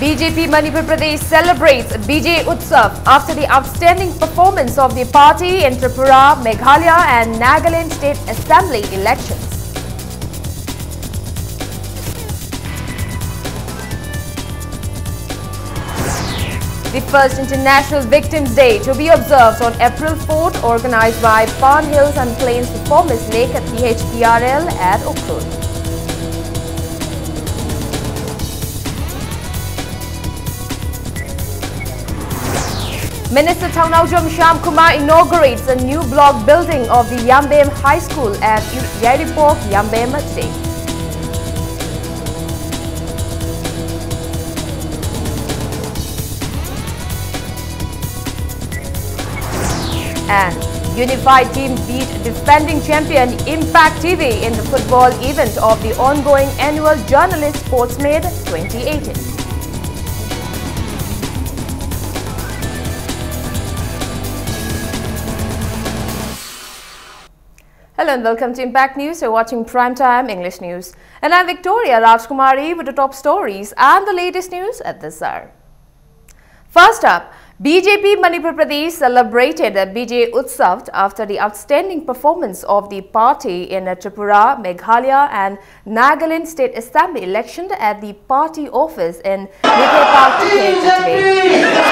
BJP Manipur Pradesh celebrates BJ Utsav after the outstanding performance of the party in Tripura, Meghalaya and Nagaland State Assembly elections. The first International Victims' Day to be observed on April 4th, organized by Pan Hills and Plains Reformist League at PHPRL at Ukhrul. Minister Thaunawjam Shyam Kumar inaugurates a new block building of the Yambem High School at Yaripok, Yambem today. And Unified Team beat defending champion Impact TV in the football event of the ongoing annual Journalist Sportsmade 2018. Hello and welcome to Impact News. You're watching Primetime English News. And I'm Victoria Rajkumari with the top stories and the latest news at this hour. First up, BJP Manipur Pradesh celebrated BJ Utsav after the outstanding performance of the party in Tripura, Meghalaya and Nagaland State Assembly election at the party office in Manipur today.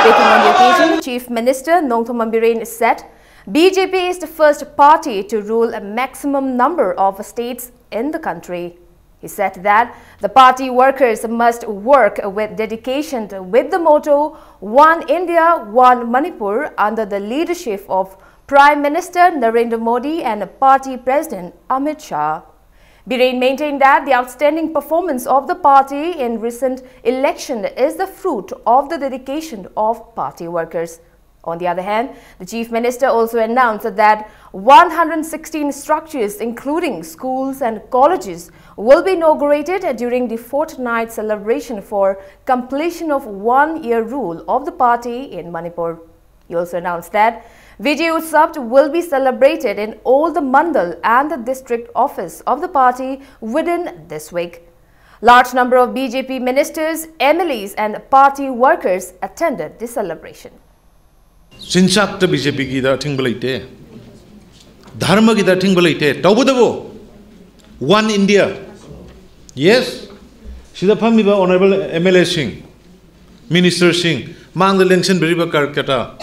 Speaking on the occasion, Chief Minister Nongthom Biren said, BJP is the first party to rule a maximum number of states in the country. He said that the party workers must work with dedication with the motto One India, One Manipur under the leadership of Prime Minister Narendra Modi and Party President Amit Shah. Biren maintained that the outstanding performance of the party in recent election is the fruit of the dedication of party workers. On the other hand, the Chief Minister also announced that 116 structures, including schools and colleges, will be inaugurated during the fortnight celebration for completion of one-year rule of the party in Manipur. He also announced that Vijay Utsav will be celebrated in all the mandal and the district office of the party within this week. Large number of BJP ministers, MLAs and party workers attended the celebration. Sinchak the BJP ki da thing balite, dharma ki da thing balite, tawbudabo, one India. Yes, Sida Pamiba Honorable MLA Singh, Minister Singh, Mang the Lenson Beriba Karkata,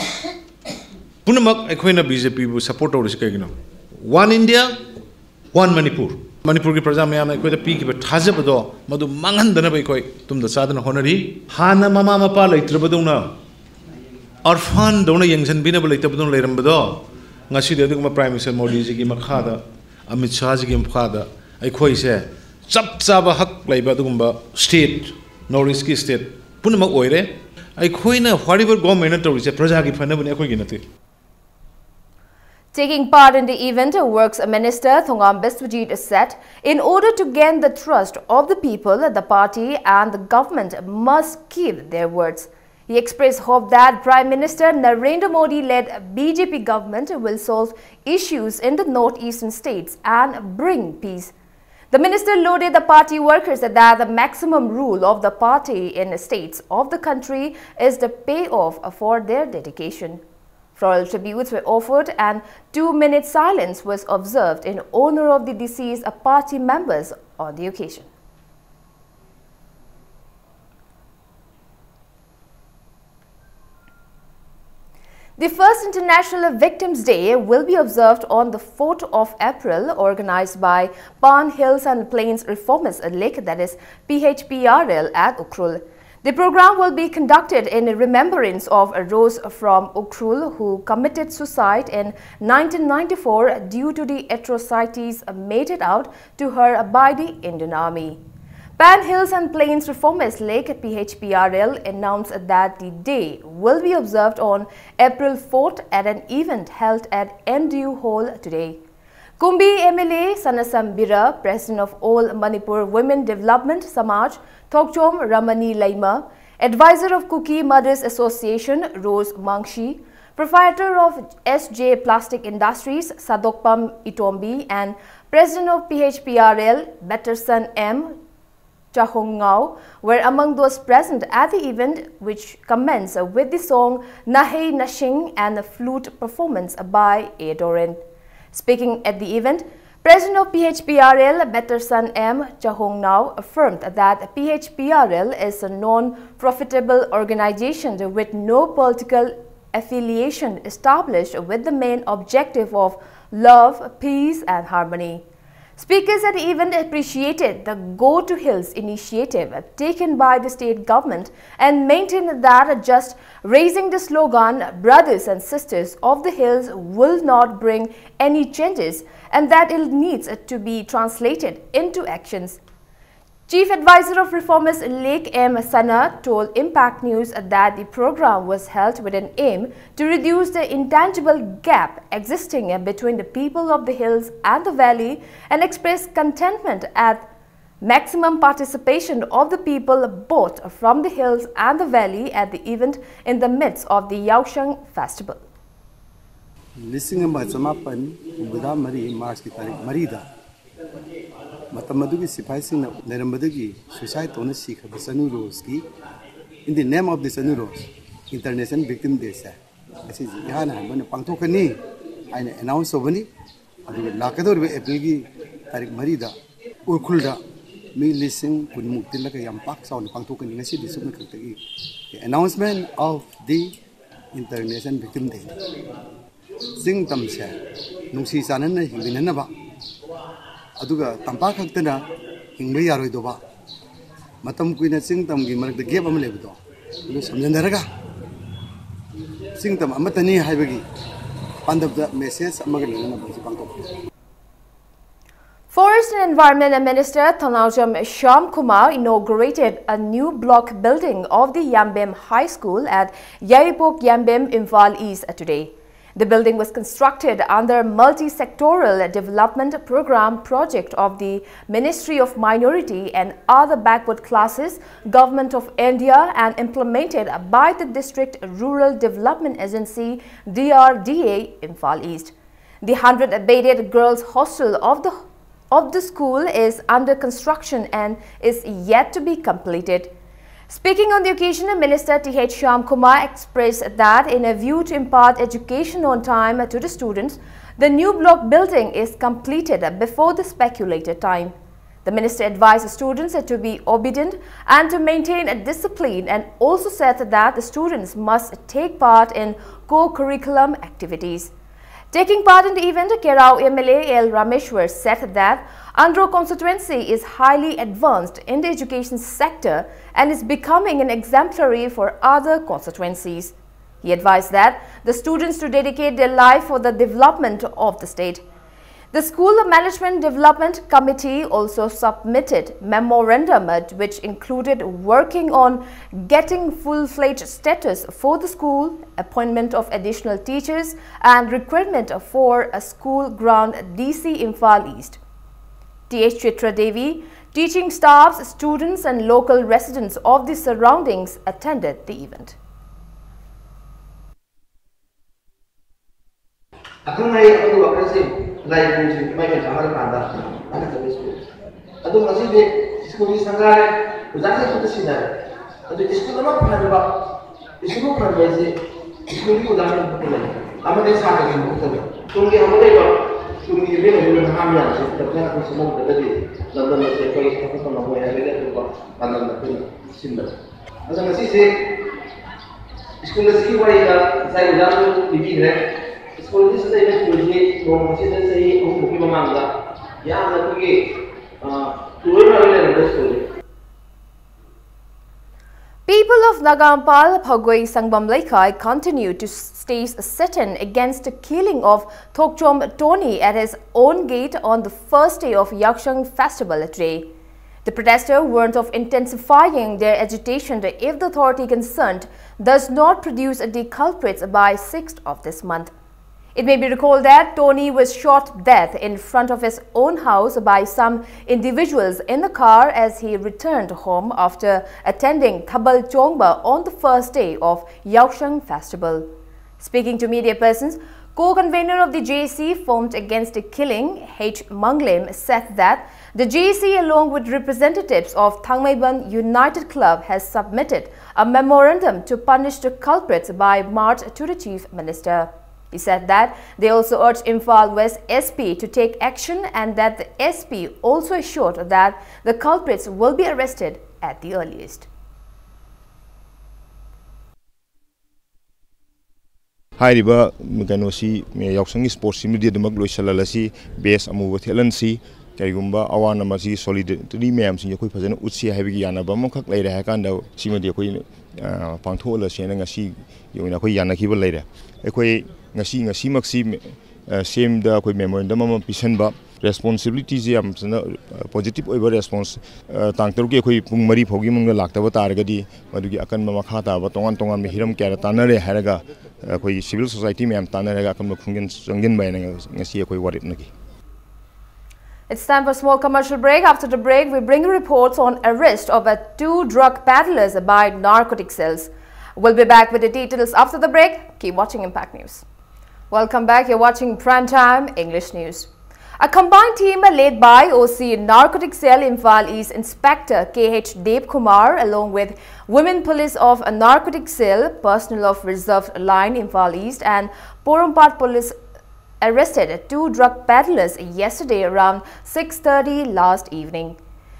Punamak Equina BJP support over Skagino. One India, one Manipur. Manipur ki praja mayam ekoi da pi ki thajabado madu mangan dana bai koi tum da sadana honari hana mama mapa laitrabaduna orphan dona yengsan bina balai tabdon leirambado ngasi de dugma Prime Minister Modi ji ki makhada Amit Shah ji ki makhada aikoi se chap chaba hak laiba dugumba state north ki state punamak oire aikoi na whatever government to se praja ki phana bune aikoi ki nati. Taking part in the event, Works Minister Thongam Biswajit said, in order to gain the trust of the people, the party and the government must keep their words. He expressed hope that Prime Minister Narendra Modi-led BJP government will solve issues in the northeastern states and bring peace. The minister lauded the party workers that the maximum rule of the party in the states of the country is the payoff for their dedication. Floral tributes were offered and 2-minute silence was observed in honor of the deceased party members on the occasion. The first International Victims' Day will be observed on the 4th of April, organized by Pan Hills and Plains Reformist League, that is PHPRL at Ukhrul. The program will be conducted in remembrance of a Rose from Ukhrul who committed suicide in 1994 due to the atrocities meted out to her by the Indian Army. Pan Hills and Plains Reformist League PHPRL announced that the day will be observed on April 4th at an event held at MDU Hall today. Kumbi MLA Sanasam Bira, President of All Manipur Women Development Samaj, Thokchom Ramani Laima, Advisor of Cookie Mothers Association Rose Mangshi, Proprietor of SJ Plastic Industries Sadokpam Itombi and President of PHPRL Betterson M. Chahongngao were among those present at the event, which commenced with the song Nahe Nashing and a flute performance by Adorin. Speaking at the event, President of PHPRL, Betterson M. Chahongngao, affirmed that PHPRL is a non-profitable organization with no political affiliation, established with the main objective of love, peace and harmony. Speakers at the event appreciated the Go to Hills initiative taken by the state government and maintained that just raising the slogan "Brothers and Sisters of the Hills" will not bring any changes and that it needs to be translated into actions. Chief Advisor of Reformers Lake M. Sana told Impact News that the program was held with an aim to reduce the intangible gap existing between the people of the hills and the valley and express contentment at maximum participation of the people both from the hills and the valley at the event in the midst of the Yaosheng festival. Matamadugi Sipaising Nerambadagi, suicide on a Sikh of the Sanu Rose in the name of the Sanu Rose, International Victim Day. This is Yana, when a Pantokani, I announced Ovani, Lakador Epilgi, Tarik Marida, Urkulda, me listen, could move till like a young pax on Pantokani, the announcement of the International Victim Day. Sing Tamsa, Nusi Sanana, Hivinanaba. Aduga tampak haktana hingbe yaroi doba matam kuina singtam gi marak de gep am lebdo lu samjandaraga singtam amatani haibagi pandab da message amaga lena basi pangtok. Forest and Environment Minister Thanawjam Shyamkumar inaugurated a new block building of the Yambem High School at Yaripok Yambem, Imphal East today. The building was constructed under multi-sectoral development program project of the Ministry of Minority and Other Backward Classes, Government of India, and implemented by the District Rural Development Agency DRDA, Imphal East. The 100-bedded girls' hostel of the school is under construction and is yet to be completed. Speaking on the occasion, Minister T.H. Shyamkumar expressed that in a view to impart education on time to the students, the new block building is completed before the speculated time. The minister advised the students to be obedient and to maintain a discipline, and also said that the students must take part in co-curriculum activities. Taking part in the event, Kerau MLA L. Rameshwar said that Andhra constituency is highly advanced in the education sector and is becoming an exemplary for other constituencies. He advised that the students to dedicate their life for the development of the state. The School Management Development Committee also submitted memorandum which included working on getting full-fledged status for the school, appointment of additional teachers and recruitment for a school ground DC Imphal East. T.H. Chitra Devi, teaching staffs, students and local residents of the surroundings attended the event. Like music, my Jamar Kanda, and the school. I don't see the school is Sangare, who's actually the sinner. And the school not Panaba, the school Panabasi, school you down in the Amadeus Hagan, Tungi Amadeva, Tungi Villa, Hamian, the plan of some of the day, London is a place from where I related to the symbol. As I say, school is key way that Zaydan begin. School is the usually from say Manga. Yeah, People of Nagampal, Phagoi Sangbam Laikai continue to stage a sit-in against the killing of Thokchom Tony at his own gate on the first day of Yaosheng festival today. The protesters warned of intensifying their agitation if the authority concerned does not produce the culprits by 6th of this month. It may be recalled that Tony was shot to death in front of his own house by some individuals in the car as he returned home after attending Thabal Chongba on the first day of Yaosheng festival. Speaking to media persons, Co-convener of the JC formed against the killing, H. Manglem, said that the JC, along with representatives of Thangmaiban United Club, has submitted a memorandum to punish the culprits by March to the Chief Minister. He said that they also urged Imphal West SP to take action and that the SP also assured that the culprits will be arrested at the earliest. Hairiba Muganosi, Yoksang Sports Media Demaglo Salalasi, base Amu Telansi, Karigumba, Awana Mazi, Solidarity Mams in Yakui Pazan, Utsi Haviana, Bamokak later, Hakanda, Sima de Pantola, Shanangasi, Yunaki Kiva later. Equi Nasi Maxim, same the memorandum of Pishanba. Responsibilities positive over response Tangtoki Pumari Pogimung Laktava Targadi, Madugi Akan Mamakata, but Tongan Mihiram Karatanare Haraga, civil society Mam Tanaraga Kungan Sungin by Nasi what it Naki. It's time for a small commercial break. After the break, we bring reports on arrest of 2 drug peddlers by narcotic cells. We'll be back with the details after the break. Keep watching Impact News. Welcome back. You're watching Primetime English News. A combined team led by OC Narcotic Cell Imphal East Inspector KH Deb Kumar along with Women Police of a Narcotic Cell, personnel of Reserve Line Imphal East and Porumpat Police arrested 2 drug peddlers yesterday around 6:30 last evening.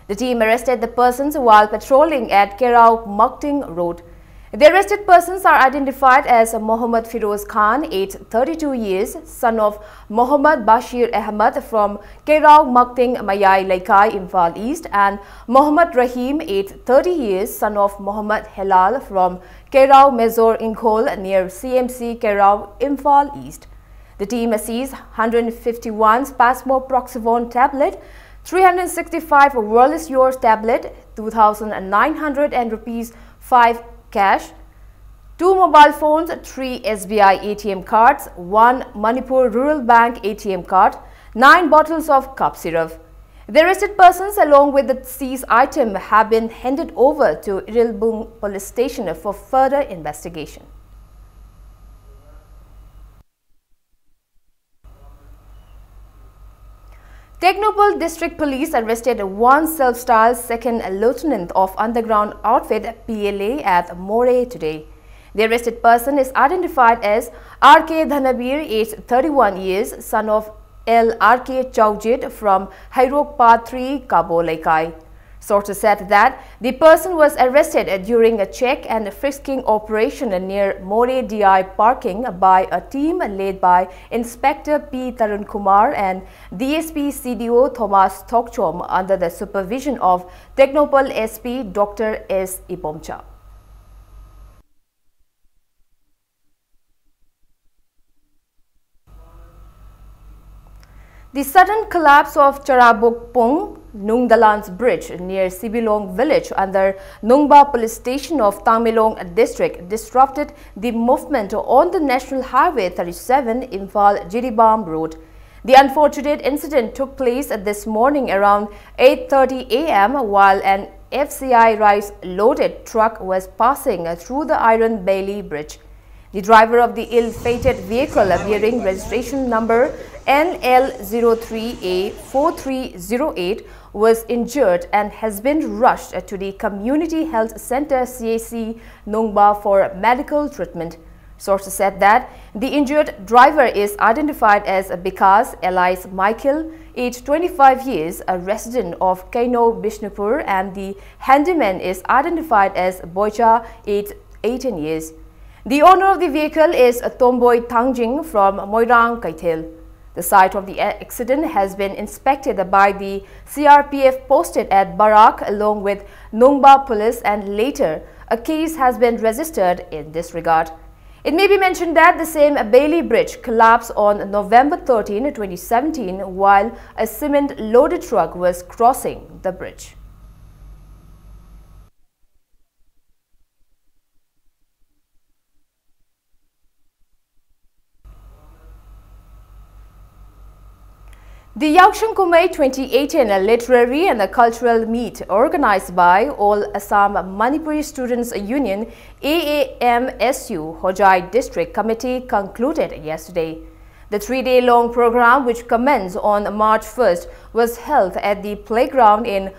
The team arrested the persons while patrolling at Kerau Mukting Road. The arrested persons are identified as Mohammad Firoz Khan, aged 32 years, son of Mohammad Bashir Ahmad from Kerau Mukting Mayai Laikai, Imphal East, and Mohammad Rahim, aged 30 years, son of Mohammad Helal from Kerau Mezor Inkhol near CMC Kerau, Imphal East. The team seized 151 Spasmoproxivone tablet, 365 Wireless Yours tablet, 2,900 and rupees 5 cash, 2 mobile phones, 3 SBI ATM cards, 1 Manipur Rural Bank ATM card, 9 bottles of cough syrup. The arrested persons along with the seized item have been handed over to Irilbung Police Station for further investigation. Technopole District Police arrested 1 self-styled second lieutenant of underground outfit PLA at More today. The arrested person is identified as RK Dhanabir, aged 31 years, son of L. RK Chaujit from Hairok Part 3, Kabo Laikai. Sources said that the person was arrested during a check and frisking operation near More DI parking by a team led by Inspector P. Tarun Kumar and DSP CDO Thomas Thokchom under the supervision of Technopole SP Dr. S. Ipomcha. The sudden collapse of Charabokpong Nungdalan's bridge near Sibilong village under Nungba police station of Tangmelong district disrupted the movement on the National Highway 37 Imphal Jiribam road. The unfortunate incident took place this morning around 8:30 a.m. while an FCI rice loaded truck was passing through the Iron Bailey bridge. The driver of the ill-fated vehicle bearing registration number NL03A4308 was injured and has been rushed to the Community Health Center CAC Nungba for medical treatment. Sources said that the injured driver is identified as Bikas Elias Michael, aged 25 years, a resident of Kaino Bishnupur, and the handyman is identified as Boicha, aged 18 years. The owner of the vehicle is Tomboy Tangjing from Moirang Kaithel. The site of the accident has been inspected by the CRPF posted at Barak along with Nungba police, and later a case has been registered in this regard. It may be mentioned that the same Bailey Bridge collapsed on November 13, 2017 while a cement-loaded truck was crossing the bridge. The Yakshang Kumai 2018, a literary and a cultural meet organized by All Assam Manipuri Students Union AAMSU Hojai District Committee concluded yesterday. The 3-day-long program, which commenced on March 1st, was held at the playground in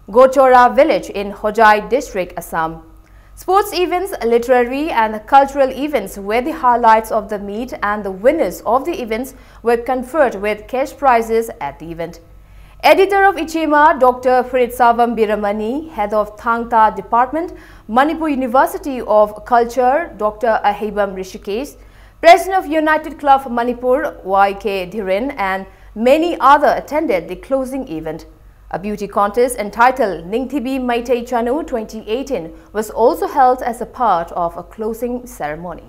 Gochora village in Hojai district, Assam. Sports events, literary and cultural events were the highlights of the meet, and the winners of the events were conferred with cash prizes at the event. Editor of Ichema, Dr. Pritsavam Biramani, Head of Thangta Department, Manipur University of Culture, Dr. Ahibam Rishikesh, President of United Club Manipur, Y.K. Dhiren, and many others attended the closing event. A beauty contest entitled Ningthibi Maitei Chanu 2018 was also held as a part of a closing ceremony.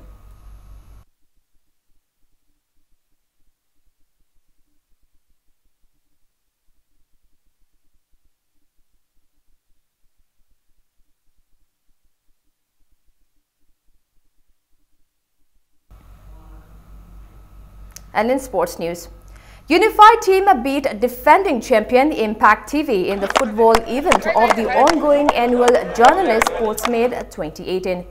And in sports news, Unified team beat defending champion Impact TV in the football event of the ongoing annual Journalist Sportsmade 2018.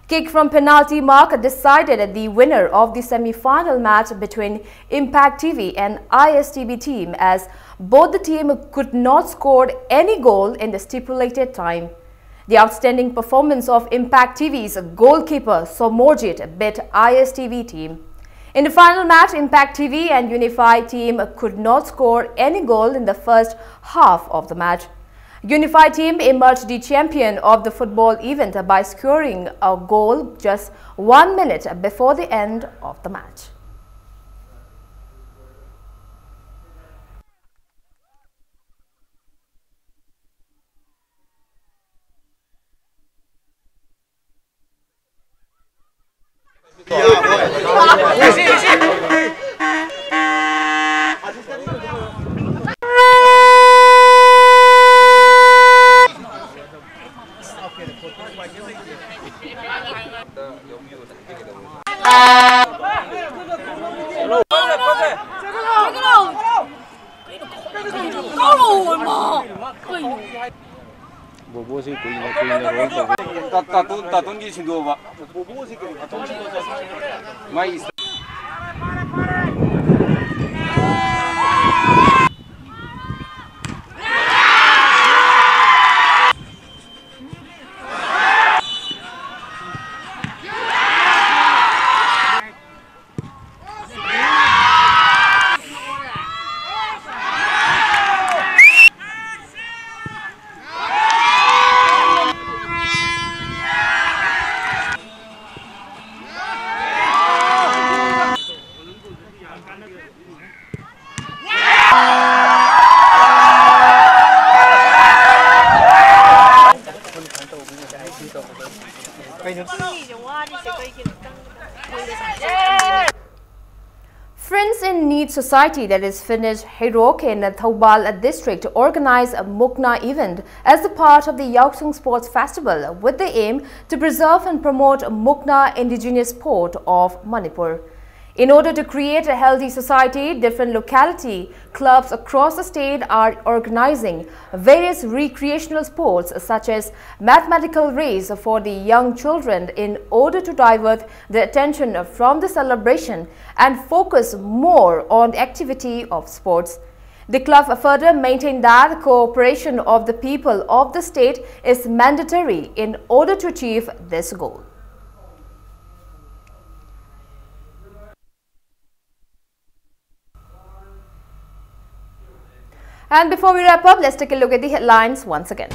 Kick from penalty mark decided the winner of the semi-final match between Impact TV and ISTB team, as both the team could not score any goal in the stipulated time. The outstanding performance of Impact TV's goalkeeper Somorjit beat ISTB team. In the final match, Impact TV and Unified team could not score any goal in the first half of the match. Unified team emerged the champion of the football event by scoring a goal just 1 minute before the end of the match. 보보시 구이나 따톤기 신도바 보보시 마이 Friends in Need Society, that is Finnish Heroke in Thoubal district, organized a Mukna event as a part of the Yaoksung Sports Festival with the aim to preserve and promote Mukna indigenous sport of Manipur. In order to create a healthy society, different locality clubs across the state are organizing various recreational sports such as mathematical race for the young children in order to divert the attention from the celebration and focus more on the activity of sports. The club further maintained that cooperation of the people of the state is mandatory in order to achieve this goal. And before we wrap up, let's take a look at the headlines once again.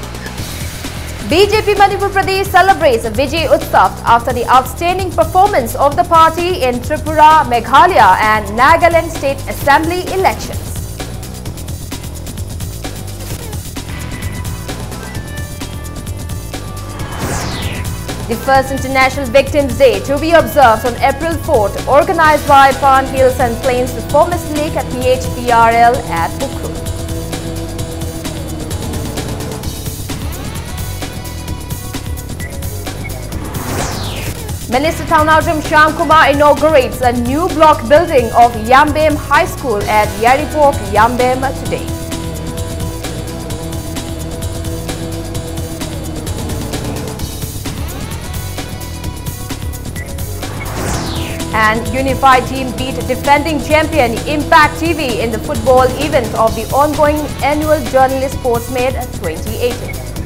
BJP Manipur Pradesh celebrates Vijay Utsav after the outstanding performance of the party in Tripura, Meghalaya and Nagaland State Assembly elections. The first International Victims' Day to be observed on April 4th, organized by Pan Hills and Plains Performance League at PHPRL at Ukhrul. Minister Thaunajam Shyam Kumar inaugurates a new block building of Yambem High School at Yaripok, Yambem today. And Unified Team beat defending champion Impact TV in the football event of the ongoing annual Journalist Sports Made 2018.